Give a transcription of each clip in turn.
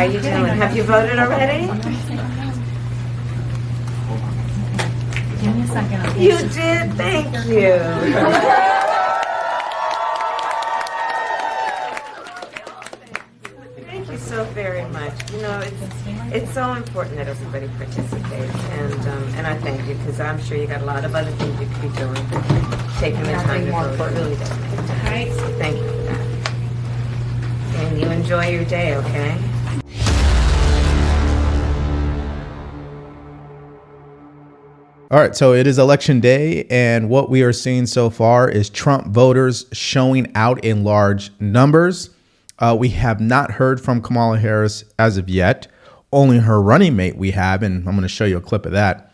How you doing? Have you voted already? Give me a second. You did? Thank you. Thank you so very much. You know, it's so important that everybody participates, and I thank you, because I'm sure you got a lot of other things you could be doing. Taking the time to vote really does make a difference. So thank you for that. And you enjoy your day, okay? All right, so it is election day, and what we are seeing so far is Trump voters showing out in large numbers. We have not heard from Kamala Harris as of yet. Only her running mate we have, and I'm going to show you a clip of that.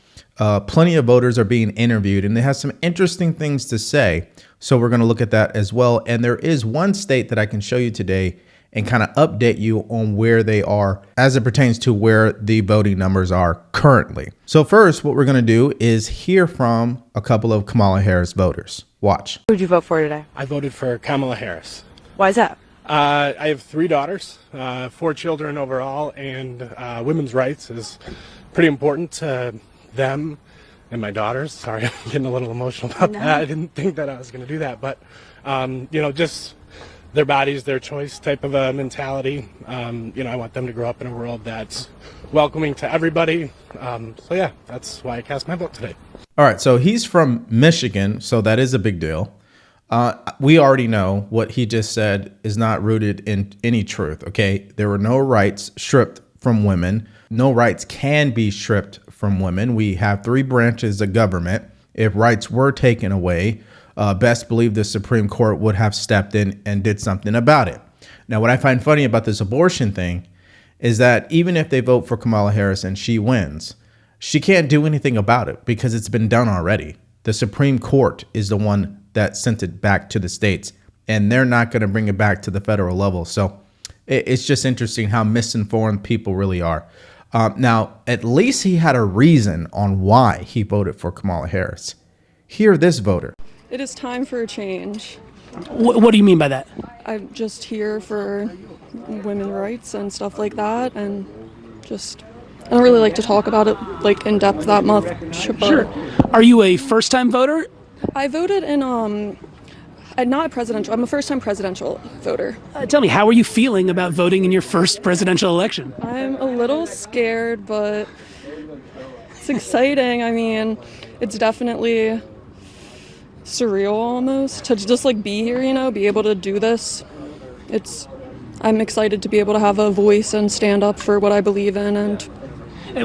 Plenty of voters are being interviewed, and they have some interesting things to say. So we're going to look at that as well. And there is one state that I can show you today and kind of update you on where they are as it pertains to where the voting numbers are currently. So first, what we're going to do is hear from a couple of Kamala Harris voters. Watch. Who did you vote for today? I voted for Kamala Harris. Why is that? I have 3 daughters, 4 children overall, and women's rights is pretty important to them and my daughters. Sorry, I'm getting a little emotional about that. I didn't think that I was going to do that, but you know, just their bodies, their choice type of a mentality. You know, I want them to grow up in a world that's welcoming to everybody. So yeah, that's why I cast my vote today. All right, so he's from Michigan, so that is a big deal. We already know what he just said is not rooted in any truth, okay? There were no rights stripped from women. No rights can be stripped from women. We have 3 branches of government. If rights were taken away, best believe the Supreme Court would have stepped in and did something about it. Now, what I find funny about this abortion thing is that even if they vote for Kamala Harris and she wins, she can't do anything about it because it's been done already. The Supreme Court is the one that sent it back to the states, and they're not going to bring it back to the federal level. So it's just interesting how misinformed people really are. Now, at least he had a reason on why he voted for Kamala Harris. Hear this voter. It is time for a change. What do you mean by that? I'm just here for women's rights and stuff like that, and just I don't really like to talk about it like in depth that much. Sure. Are you a first-time voter? I voted in not presidential. I'm a first-time presidential voter. Tell me, how are you feeling about voting in your first presidential election? I'm a little scared, but it's exciting. I mean, it's definitely surreal almost to just like be here, you know, be able to do this. I'm excited to be able to have a voice and stand up for what I believe in. And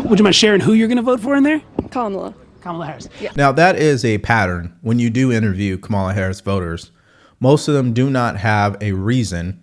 would you mind sharing who you're going to vote for in there? Kamala Harris. Yeah. Now, that is a pattern. When you do interview Kamala Harris voters, most of them do not have a reason,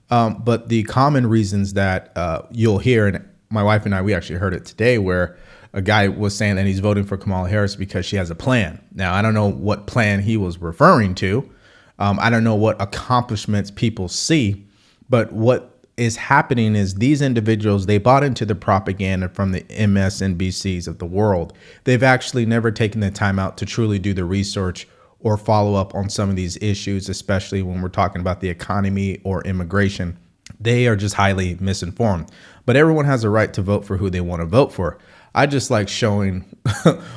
but the common reasons that you'll hear, and my wife and I, we actually heard it today, where a guy was saying that he's voting for Kamala Harris because she has a plan. Now, I don't know what plan he was referring to. I don't know what accomplishments people see, but what is happening is these individuals, they bought into the propaganda from the MSNBCs of the world. They've actually never taken the time out to truly do the research or follow up on some of these issues, especially when we're talking about the economy or immigration. They are just highly misinformed. But everyone has a right to vote for who they want to vote for. I just like showing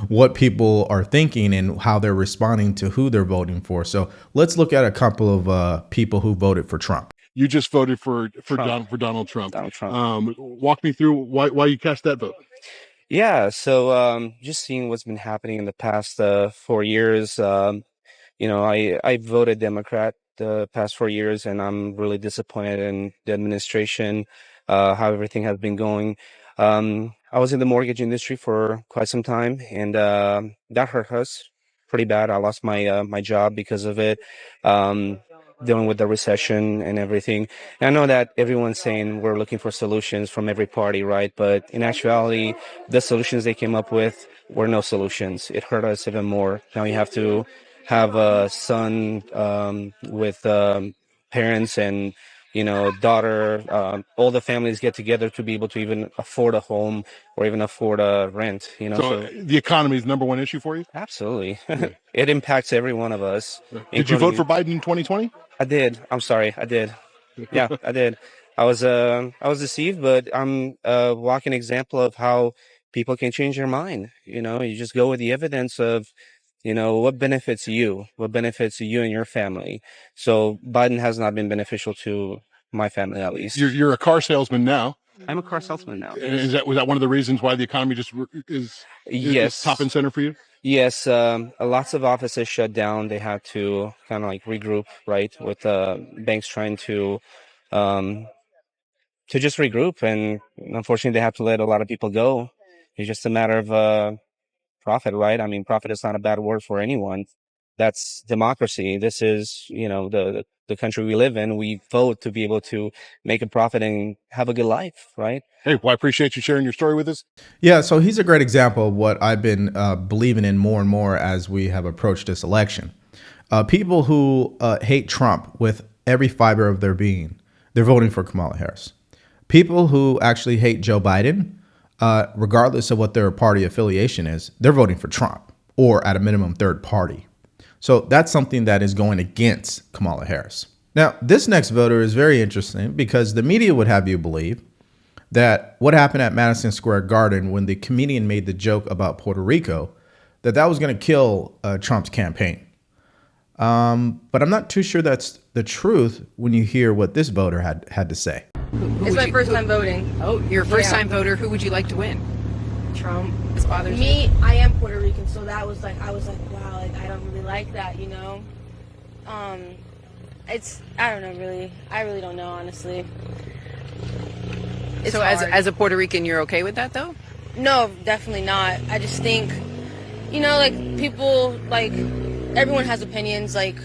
what people are thinking and how they're responding to who they're voting for. So let's look at a couple of people who voted for Trump. You just voted for Donald Trump. Walk me through why you cast that vote. Yeah, so just seeing what's been happening in the past 4 years. You know, I voted Democrat the past 4 years, and I'm really disappointed in the administration, how everything has been going. I was in the mortgage industry for quite some time, and that hurt us pretty bad. I lost my job because of it. Dealing with the recession and everything. And I know that everyone's saying we're looking for solutions from every party, right? But in actuality, the solutions they came up with were no solutions. It hurt us even more. Now you have to have a son with parents and, you know, daughter. All the families get together to be able to even afford a home or even afford a rent, you know. So the economy is number one issue for you? Absolutely. It impacts every one of us. Did you vote for Biden in 2020? I did. I'm sorry. I did. Yeah, I did. I was deceived, but I'm a walking example of how people can change their mind. You just go with the evidence of, what benefits you and your family. So Biden has not been beneficial to my family, at least. You're a car salesman now. I'm a car salesman now. And was that one of the reasons why the economy just is Yes. top and center for you? Yes, lots of offices shut down. They had to kind of like regroup, right? With banks trying um, to just regroup, and unfortunately, they have to let a lot of people go. It's just a matter of profit, right? I mean, profit is not a bad word for anyone. That's democracy. This is, the country we live in. We vote to be able to make a profit and have a good life, right? Hey, well, I appreciate you sharing your story with us. Yeah, so he's a great example of what I've been believing in more and more as we have approached this election. People who hate Trump with every fiber of their being, they're voting for Kamala Harris. People who actually hate Joe Biden, regardless of what their party affiliation is, they're voting for Trump or at a minimum third party. So that's something that is going against Kamala Harris. Now, this next voter is very interesting because the media would have you believe that what happened at Madison Square Garden when the comedian made the joke about Puerto Rico, that was going to kill Trump's campaign. But I'm not too sure that's the truth when you hear what this voter had to say. It's my first time voting. Oh, you're a first-time voter. Who would you like to win? Trump. This bothers Me, I am Puerto Rican, so that was like, I was like, wow, like I don't really like that, I don't know, really. I really don't know, honestly. It's so hard. as a Puerto Rican, you're okay with that, though? No, definitely not. I just think, like people, like everyone has opinions, like,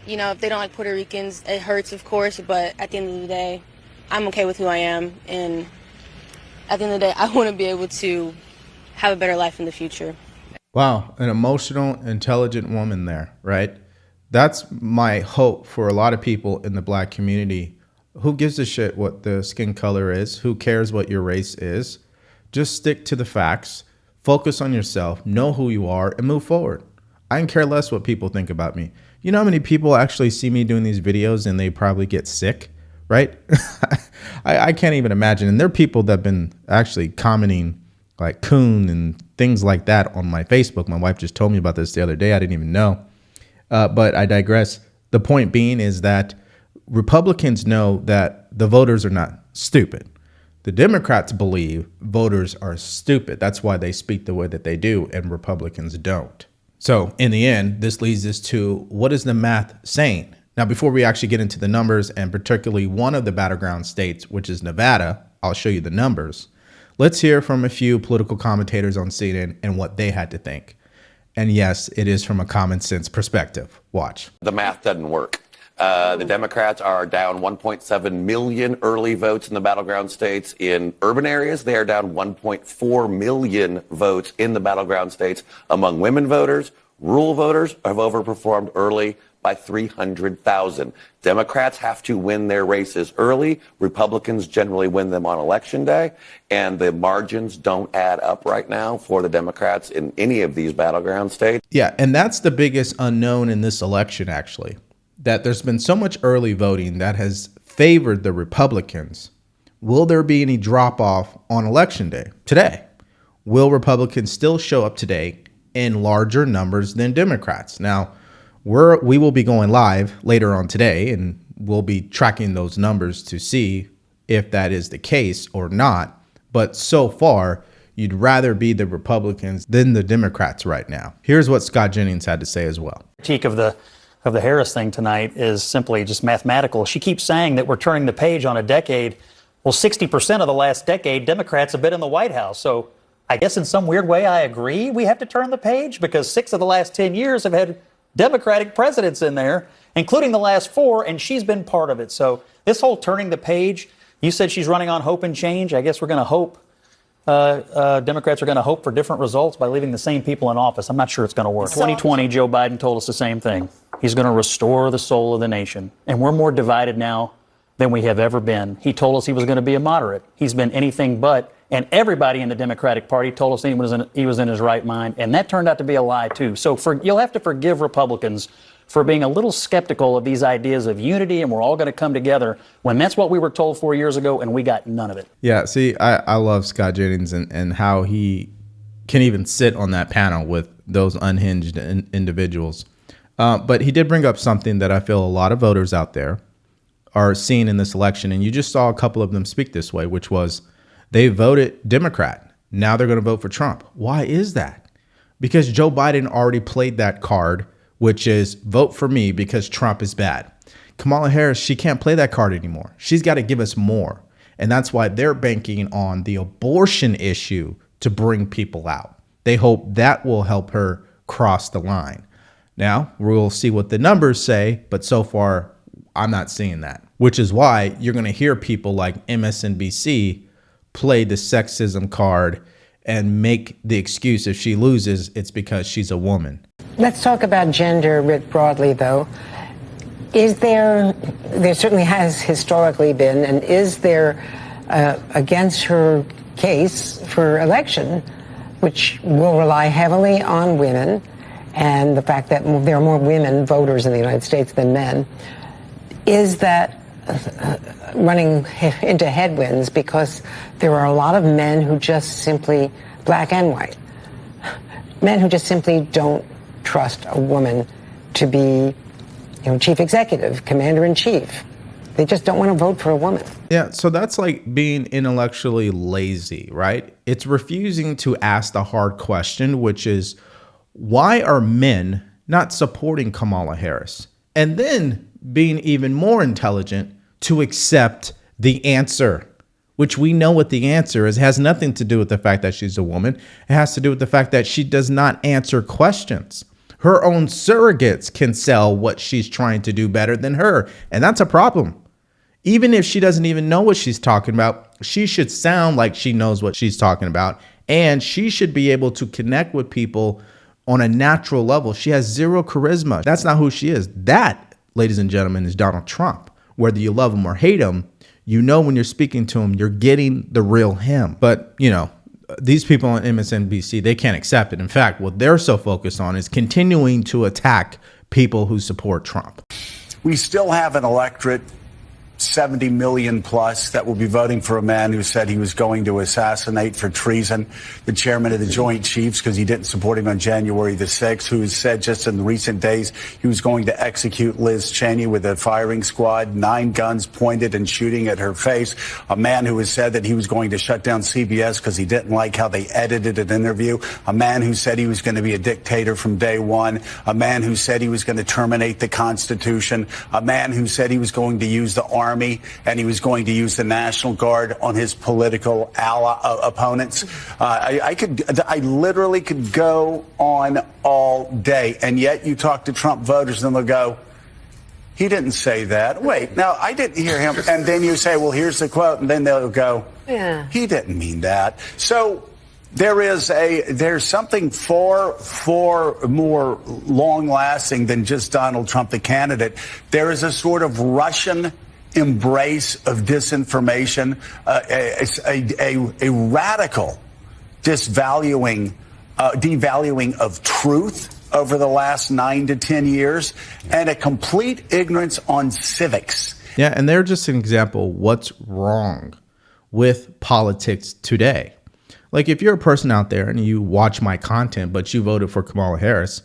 if they don't like Puerto Ricans, it hurts, of course, but at the end of the day, I'm okay with who I am, and at the end of the day, I want to be able to have a better life in the future. Wow, an emotional, intelligent woman there, right? That's my hope for a lot of people in the black community. Who gives a shit what the skin color is? Who cares what your race is? Just stick to the facts, focus on yourself, know who you are, and move forward. I can care less what people think about me. You know how many people actually see me doing these videos and they probably get sick, right? I can't even imagine. And there are people that have been actually commenting like coon and things like that on my Facebook. My wife just told me about this the other day. I didn't even know. But I digress. The point being is that Republicans know that the voters are not stupid. The Democrats believe voters are stupid. That's why they speak the way that they do, and Republicans don't. So in the end, this leads us to what is the math saying? Now, before we actually get into the numbers, and particularly one of the battleground states, which is Nevada, I'll show you the numbers. Let's hear from a few political commentators on CNN and what they had to think. And yes, it is from a common sense perspective. Watch. The math doesn't work. The Democrats are down 1.7 million early votes in the battleground states. In urban areas, they are down 1.4 million votes in the battleground states. Among women voters, rural voters have overperformed early by 300,000. Democrats have to win their races early. Republicans generally win them on election day. And the margins don't add up right now for the Democrats in any of these battleground states. Yeah, and that's the biggest unknown in this election, actually. That there's been so much early voting that has favored the Republicans. Will there be any drop off on election day today? Will Republicans still show up today in larger numbers than Democrats? Now, we will be going live later on today, and we'll be tracking those numbers to see if that is the case or not. But so far, you'd rather be the Republicans than the Democrats right now. Here's what Scott Jennings had to say as well. Critique of the Harris thing tonight is simply just mathematical. She keeps saying that we're turning the page on a decade. Well, 60% of the last decade, Democrats have been in the White House. So I guess in some weird way, I agree we have to turn the page because 6 of the last 10 years have had Democratic presidents in there, including the last 4, and she's been part of it. So this whole turning the page, you said she's running on hope and change. I guess we're going to hope. Democrats are going to hope for different results by leaving the same people in office. I'm not sure it's going to work. 2020, Joe Biden told us the same thing. He's going to restore the soul of the nation. And we're more divided now than we have ever been. He told us he was going to be a moderate. He's been anything but. And everybody in the Democratic Party told us he was in his right mind. And that turned out to be a lie, too. So you'll have to forgive Republicans for being a little skeptical of these ideas of unity and we're all going to come together when that's what we were told 4 years ago and we got none of it. Yeah, see, I love Scott Jennings and how he can even sit on that panel with those unhinged individuals. But he did bring up something that I feel a lot of voters out there are seeing in this election, and you just saw a couple of them speak this way, which was they voted Democrat. Now they're going to vote for Trump. Why is that? Because Joe Biden already played that card, which is vote for me because Trump is bad. Kamala Harris, she can't play that card anymore. She's got to give us more. And that's why they're banking on the abortion issue to bring people out. They hope that will help her cross the line. Now, we'll see what the numbers say, but so far, I'm not seeing that, which is why you're going to hear people like MSNBC play the sexism card and make the excuse if she loses, it's because she's a woman. Let's talk about gender writ broadly, though. Is there certainly has historically been, and is there against her case for election, which will rely heavily on women and the fact that there are more women voters in the United States than men, is that running into headwinds because there are a lot of men who just simply, black and white, men who just simply don't trust a woman to be, chief executive, commander in chief. They just don't want to vote for a woman. Yeah, so that's like being intellectually lazy, right? It's refusing to ask the hard question, which is, why are men not supporting Kamala Harris? And then being even more intelligent to accept the answer, which we know what the answer is. It has nothing to do with the fact that she's a woman. It has to do with the fact that she does not answer questions. Her own surrogates can sell what she's trying to do better than her. And that's a problem. Even if she doesn't even know what she's talking about, she should sound like she knows what she's talking about. And she should be able to connect with people on a natural level. She has zero charisma. That's not who she is. That, ladies and gentlemen, is Donald Trump. Whether you love him or hate him, you know when you're speaking to him, you're getting the real him. But, these people on MSNBC, they can't accept it. In fact, what they're so focused on is continuing to attack people who support Trump. We still have an electorate, 70 million plus, that will be voting for a man who said he was going to assassinate for treason the chairman of the Joint Chiefs because he didn't support him on January the 6th, who has said just in recent days he was going to execute Liz Cheney with a firing squad, 9 guns pointed and shooting at her face. A man who has said that he was going to shut down CBS because he didn't like how they edited an interview. A man who said he was going to be a dictator from day one. A man who said he was going to terminate the Constitution. A man who said he was going to use the army and he was going to use the National Guard on his political opponents. I literally could go on all day. And yet you talk to Trump voters and they'll go, he didn't say that. Wait, now I didn't hear him. And then you say, well, here's the quote. And then they'll go, yeah, he didn't mean that. So there's something far more long-lasting than just Donald Trump, the candidate. There is a sort of Russian embrace of disinformation, a radical devaluing of truth over the last 9 to 10 years, and a complete ignorance on civics. Yeah, and they're just an example of what's wrong with politics today. Like, if you're a person out there and you watch my content, but you voted for Kamala Harris,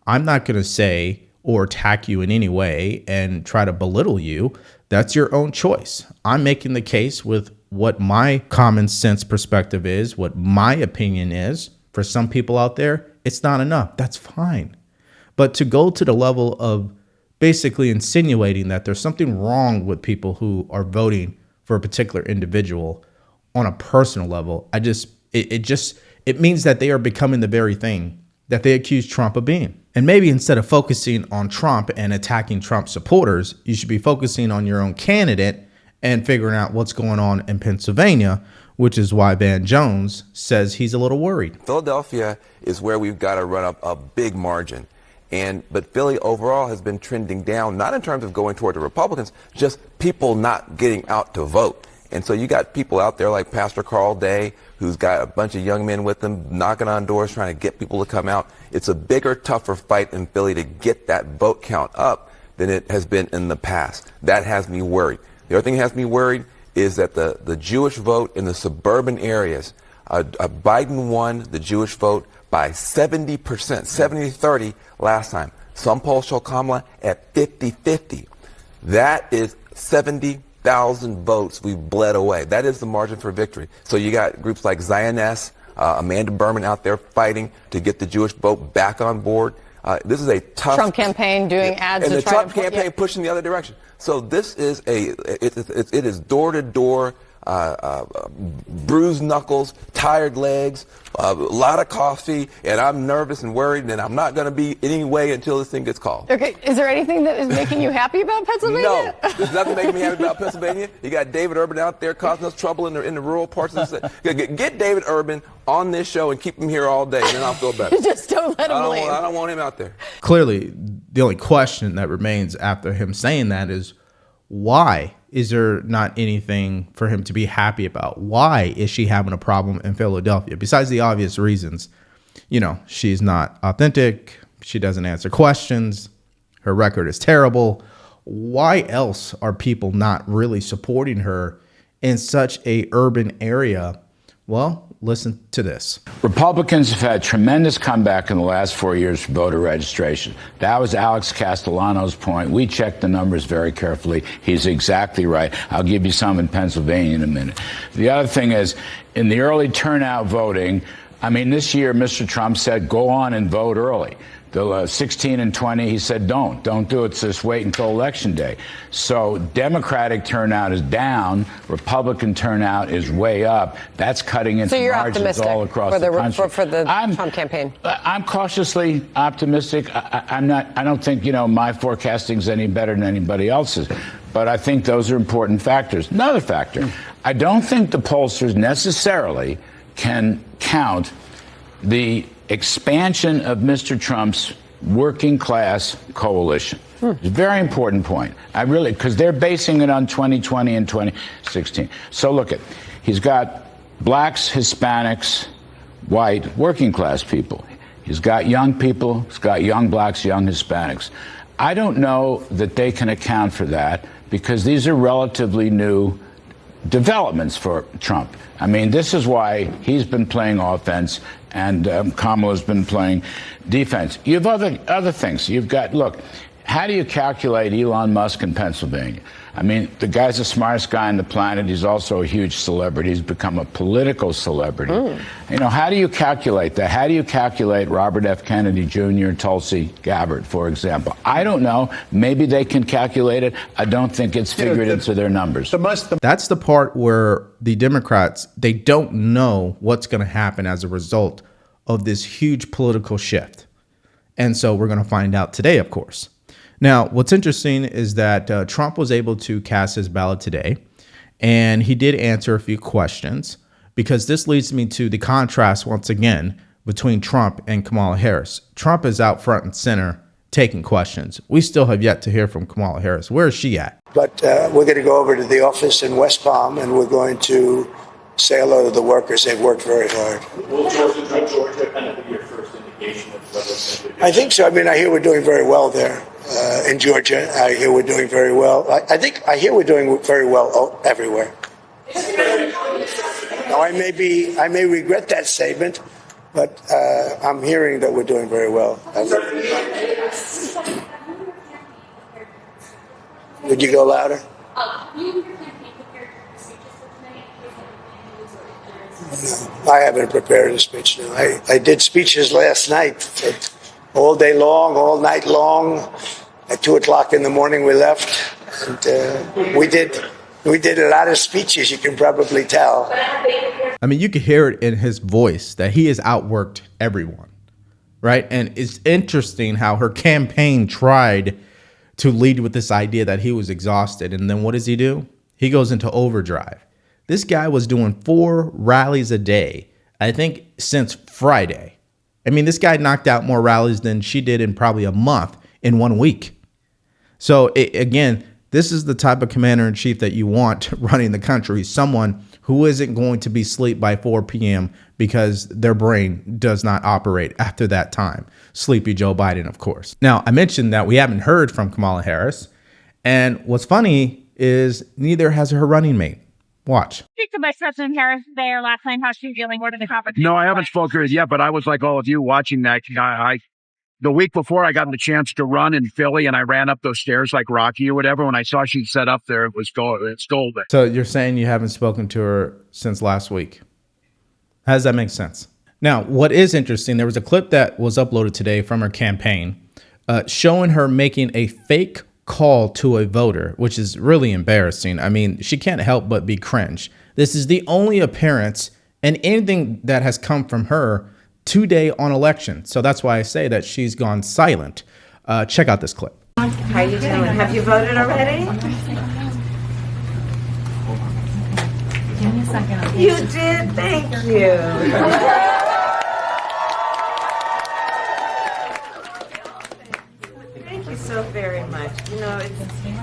I'm not going to say or attack you in any way and try to belittle you. That's your own choice. I'm making the case with what my common sense perspective is, what my opinion is. For some people out there, it's not enough. That's fine. But to go to the level of basically insinuating that there's something wrong with people who are voting for a particular individual on a personal level, it means that they are becoming the very thing that they accuse Trump of being. And maybe instead of focusing on Trump and attacking Trump supporters, you should be focusing on your own candidate and figuring out what's going on in Pennsylvania, which is why Van Jones says he's a little worried. Philadelphia is where we've got to run up a big margin. But Philly overall has been trending down, not in terms of going toward the Republicans, just people not getting out to vote. And so you got people out there like Pastor Carl Day, who's got a bunch of young men with him knocking on doors trying to get people to come out. It's a bigger, tougher fight in Philly to get that vote count up than it has been in the past. That has me worried. The other thing that has me worried is that the Jewish vote in the suburban areas, Biden won the Jewish vote by 70%, 70-30 last time. Some polls show Kamala at 50-50. That is 70,000 votes we've bled away. That is the margin for victory. So you got groups like Zioness, Amanda Berman out there fighting to get the Jewish vote back on board. This is a tough Trump campaign doing ads and to the try Trump to campaign pushing the other direction. So this is it is door to door, bruised knuckles, tired legs, a lot of coffee, and I'm nervous and worried, and I'm not going to be anyway until this thing gets called. Okay, is there anything that is making you happy about Pennsylvania? No, there's nothing making me happy about Pennsylvania. You got David Urban out there causing us trouble in the rural parts of the state. Get David Urban on this show and keep him here all day, and then I'll feel better. Just don't let him leave. I don't want him out there. Clearly, the only question that remains after him saying that is, why is there not anything for him to be happy about? Why is she having a problem in Philadelphia? Besides the obvious reasons, she's not authentic. She doesn't answer questions. Her record is terrible. Why else are people not really supporting her in such a urban area? Well, listen to this. Republicans have had tremendous comeback in the last 4 years for voter registration. That was Alex Castellano's point. We checked the numbers very carefully. He's exactly right. I'll give you some in Pennsylvania in a minute. The other thing is, in the early turnout voting, this year Mr. Trump said, go on and vote early. The 16 and 20, he said, don't do it. Just wait until Election Day. So Democratic turnout is down. Republican turnout is way up. That's cutting into margins all across the country. For the Trump campaign. I'm cautiously optimistic. I don't think, my forecasting is any better than anybody else's. But I think those are important factors. Another factor, I don't think the pollsters necessarily can count the expansion of Mr. Trump's working class coalition. It's a very important point. Because they're basing it on 2020 and 2016. So look he's got blacks, Hispanics, white, working class people. He's got young people, he's got young blacks, young Hispanics. I don't know that they can account for that because these are relatively new developments for Trump. This is why he's been playing offense and Kamala's been playing defense. You have other things. You've got, how do you calculate Elon Musk in Pennsylvania? The guy's the smartest guy on the planet. He's also a huge celebrity. He's become a political celebrity. How do you calculate that? How do you calculate Robert F. Kennedy Jr. and Tulsi Gabbard, for example? I don't know. Maybe they can calculate it. I don't think it's figured into their numbers. That's the part where the Democrats, they don't know what's going to happen as a result of this huge political shift. And so we're going to find out today, of course. Now, what's interesting is that Trump was able to cast his ballot today, and he did answer a few questions, because this leads me to the contrast once again between Trump and Kamala Harris. Trump is out front and center taking questions. We still have yet to hear from Kamala Harris. Where is she at? But we're going to go over to the office in West Palm, and we're going to say hello to the workers. They've worked very hard. Will Georgia kind of be your first indication of whether? I think so. I hear we're doing very well there. In Georgia, I hear we're doing very well. I hear we're doing very well everywhere. Now, I may regret that statement, but I'm hearing that we're doing very well. Would you go louder? No, I haven't prepared a speech. No, I did speeches last night. All day long, all night long. At 2:00 in the morning, we left, and we did a lot of speeches. You can probably tell. You can hear it in his voice that he has outworked everyone, right? And it's interesting how her campaign tried to lead with this idea that he was exhausted, and then what does he do? He goes into overdrive. This guy was doing 4 rallies a day, I think, since Friday. This guy knocked out more rallies than she did in probably a month in 1 week. So again, This is the type of commander-in-chief that you want running the country, someone who isn't going to be asleep by 4 p.m. because their brain does not operate after that time. Sleepy Joe Biden, of course. Now, I mentioned that we haven't heard from Kamala Harris, and what's funny is neither has her running mate. Watch. Speak to Vice President Harris today or last night, how she's feeling, what are the conference? No, I haven't spoken to her yet, but I was like all of you watching that. The week before, I got the chance to run in Philly, and I ran up those stairs like Rocky or whatever. When I saw she set up there, it's golden. So you're saying you haven't spoken to her since last week? How does that make sense? Now, what is interesting, there was a clip that was uploaded today from her campaign showing her making a fake call to a voter, which is really embarrassing. I mean, she can't help but be cringe. This is the only appearance and anything that has come from her today on election. So that's why I say that she's gone silent. Check out this clip. How you doing? Have you voted already? Give me a second. You did? Thank you. Thank you so very much. You know,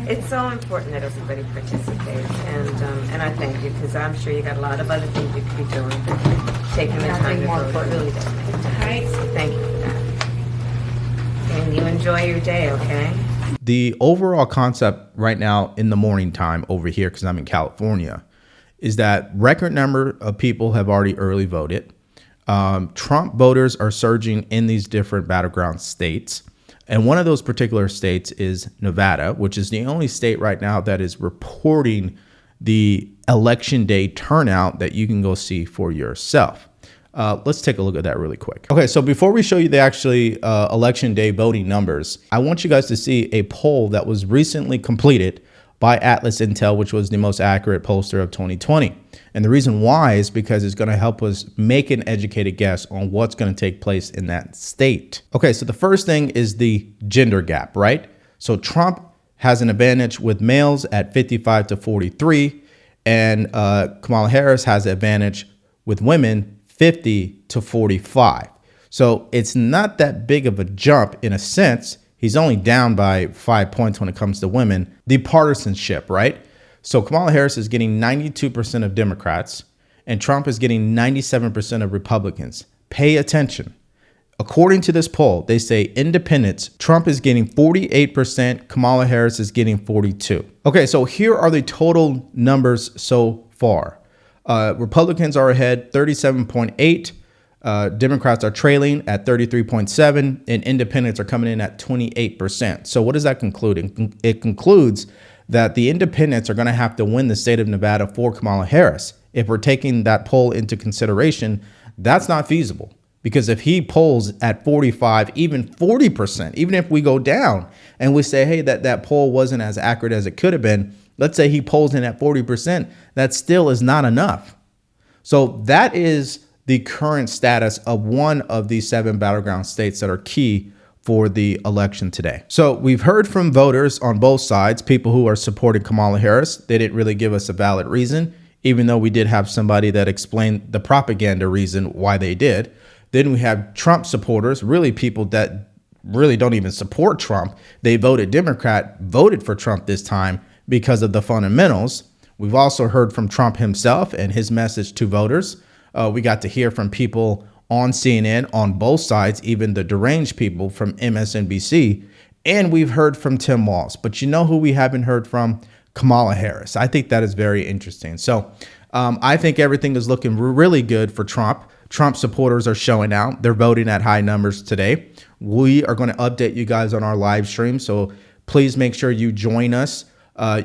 it's so important that everybody participates, and I thank you because I'm sure you got a lot of other things you could be doing. Taking the time to vote really does make a difference. So thank you for that. And you enjoy your day, okay? The overall concept right now in the morning time over here, because I'm in California, is that record number of people have already early voted. Trump voters are surging in these different battleground states. And one of those particular states is Nevada, which is the only state right now that is reporting the election day turnout that you can go see for yourself. Let's take a look at that really quick. Okay, so before we show you the actually election day voting numbers, I want you guys to see a poll that was recently completed by Atlas Intel, which was the most accurate pollster of 2020. And the reason why is because it's going to help us make an educated guess on what's going to take place in that state. Okay, so the first thing is the gender gap, right? So Trump has an advantage with males at 55 to 43, and Kamala Harris has an advantage with women 50 to 45. So it's not that big of a jump in a sense. He's only down by 5 points when it comes to women. The partisanship, right? So Kamala Harris is getting 92% of Democrats and Trump is getting 97% of Republicans. Pay attention. According to this poll, they say independents, Trump is getting 48%, Kamala Harris is getting 42%. Okay, so here are the total numbers so far. Republicans are ahead 37.8%. Democrats are trailing at 33.7%, and independents are coming in at 28%. So what does that conclude? It concludes that the independents are going to have to win the state of Nevada for Kamala Harris. If we're taking that poll into consideration, that's not feasible, because if he polls at 45, even 40%, even if we go down and we say, hey, that poll wasn't as accurate as it could have been, let's say he polls in at 40%, that still is not enough. So that is the current status of one of these 7 battleground states that are key for the election today. So we've heard from voters on both sides, people who are supporting Kamala Harris. They didn't really give us a valid reason, even though we did have somebody that explained the propaganda reason why they did. Then we have Trump supporters, really people that really don't even support Trump. They voted Democrat, voted for Trump this time because of the fundamentals. We've also heard from Trump himself and his message to voters. We got to hear from people on CNN on both sides, even the deranged people from MSNBC. And we've heard from Tim Walz. But you know who we haven't heard from? Kamala Harris. I think that is very interesting. So I think everything is looking really good for Trump. Trump supporters are showing out. They're voting at high numbers today. We are going to update you guys on our live stream. So please make sure you join us.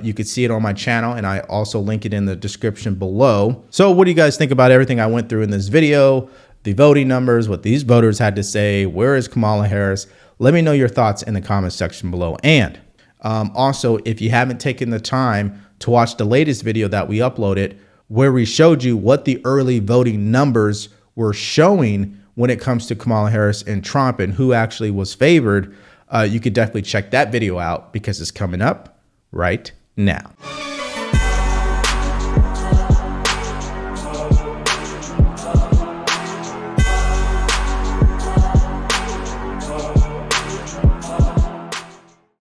You can see it on my channel, and I also link it in the description below. So what do you guys think about everything I went through in this video, the voting numbers, what these voters had to say? Where is Kamala Harris? Let me know your thoughts in the comment section below. And also, if you haven't taken the time to watch the latest video that we uploaded, where we showed you what the early voting numbers were showing when it comes to Kamala Harris and Trump and who actually was favored, you could definitely check that video out because it's coming up right now.